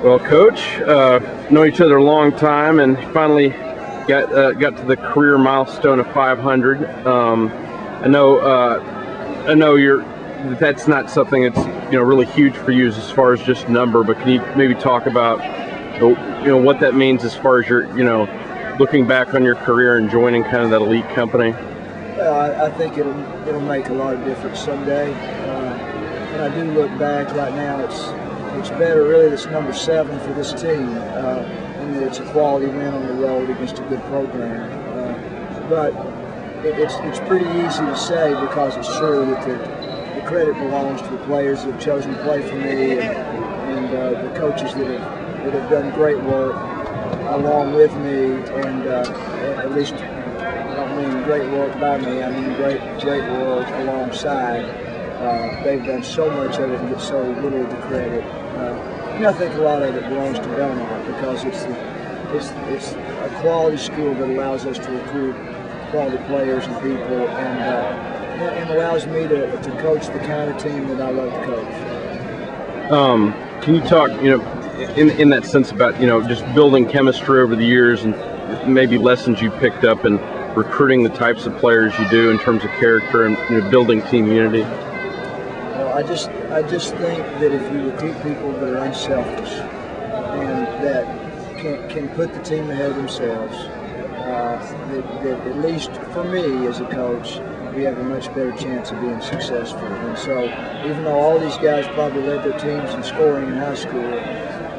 Well, Coach, know each other a long time, and finally got to the career milestone of 500. I know that's not something that's really huge for you as far as just number, but can you maybe talk about what that means as far as your looking back on your career and joining kind of that elite company? Well, I think it'll make a lot of difference someday. When I do look back right now, it's better really that's number 7 for this team, and that it's a quality win on the road against a good program. But it's pretty easy to say because it's true that the credit belongs to the players that have chosen to play for me and the coaches that have done great work along with me, and at least I don't mean great work by me, I mean great work alongside. They've done so much of it and get so little of the credit. I think a lot of it belongs to Belmont because it's a quality school that allows us to recruit quality players and people, and allows me to coach the kind of team that I love to coach. Can you talk, in that sense about just building chemistry over the years and maybe lessons you picked up in recruiting the types of players you do in terms of character and building team unity? Well, I just think that if you recruit people that are unselfish and that can put the team ahead of themselves, that at least for me as a coach, we have a much better chance of being successful. And so even though all these guys probably led their teams in scoring in high school,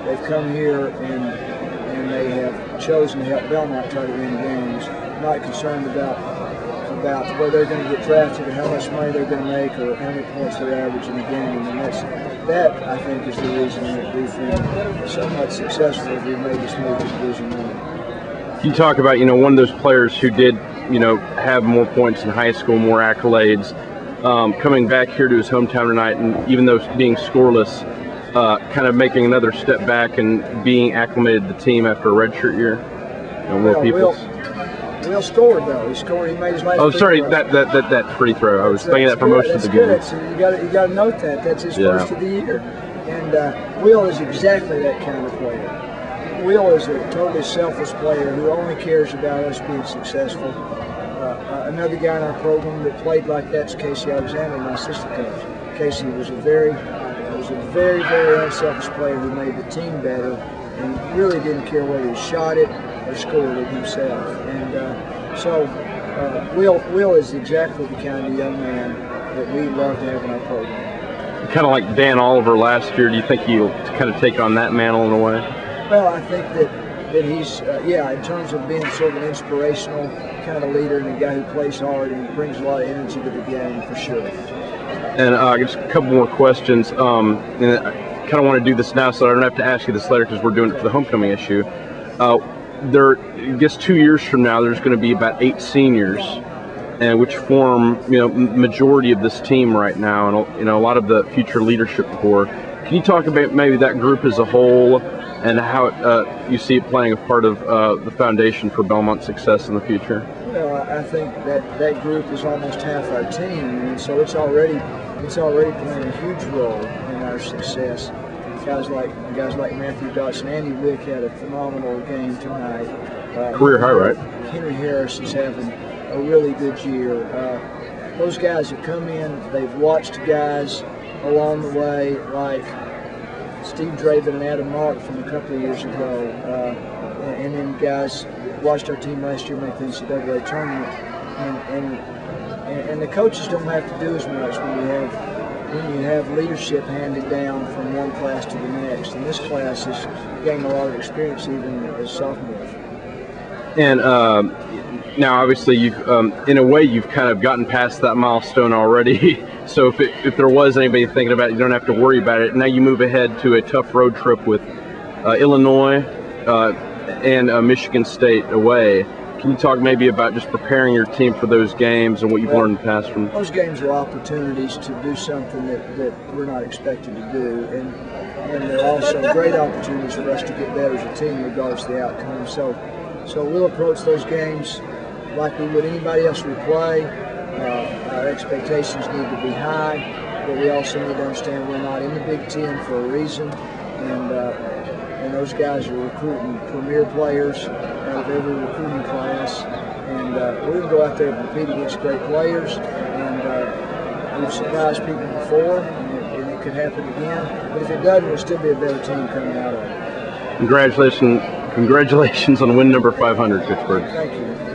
they've come here and they have chosen to help Belmont try to win games, not concerned about where they're going to get drafted or how much money they're going to make or how many points they're averaging a game. And that I think is the reason that we've been somewhat successful as we've made this move to Division I. Can you talk about one of those players who did have more points in high school, more accolades, coming back here to his hometown tonight, and even though being scoreless, kind of making another step back and being acclimated to the team after a redshirt year? Peeples. Will scored though. He made his last. Oh, sorry, that free throw. I was thinking that for most of the game. That's good. You got to note that. That's his first of the year, and Will is exactly that kind of player. Will is a totally selfless player who only cares about us being successful. Another guy in our program that played like that's Casey Alexander, my assistant coach. Casey was a very, very unselfish player who made the team better and really didn't care whether he shot it or scored it himself. And so Will is exactly the kind of young man that we love to have in our program. Kind of like Dan Oliver last year. Do you think he'll kind of take on that mantle in a way? Well, I think that he's, in terms of being sort of an inspirational kind of leader and a guy who plays hard and brings a lot of energy to the game, for sure. And just a couple more questions. And I kind of want to do this now so I don't have to ask you this later because we're doing it for the homecoming issue. I guess 2 years from now, there's going to be about 8 seniors, which form, majority of this team right now, and a lot of the future leadership core. Can you talk about maybe that group as a whole and how you see it playing a part of the foundation for Belmont's success in the future? Well, I think that group is almost half our team, and so it's already playing a huge role in our success. Guys like Matthew Dodson, Andy Wick had a phenomenal game tonight. Career high, right? Henry Harris is having a really good year. Those guys have come in, they've watched guys along the way like Steve Draven and Adam Mark from a couple of years ago, and then guys watched our team last year make the NCAA tournament, and the coaches don't have to do as much when you have leadership handed down from one class to the next. And this class has gained a lot of experience even as sophomores. And now, obviously, you've in a way you've kind of gotten past that milestone already. So if there was anybody thinking about it, you don't have to worry about it. Now you move ahead to a tough road trip with Illinois and Michigan State away. Can you talk maybe about just preparing your team for those games and what you've learned in the past from them? Those games are opportunities to do something that we're not expected to do, and they're also great opportunities for us to get better as a team regardless of the outcome. So we'll approach those games like we would anybody else we play. Our expectations need to be high, but we also need to understand we're not in the Big Ten for a reason, and and those guys are recruiting premier players out of every recruiting class. And we're going to go out there and compete against great players. And we've surprised people before, and it could happen again. But if it doesn't, we'll still be a better team coming out of it. Congratulations on win number 500, Coach Byrd. Thank you.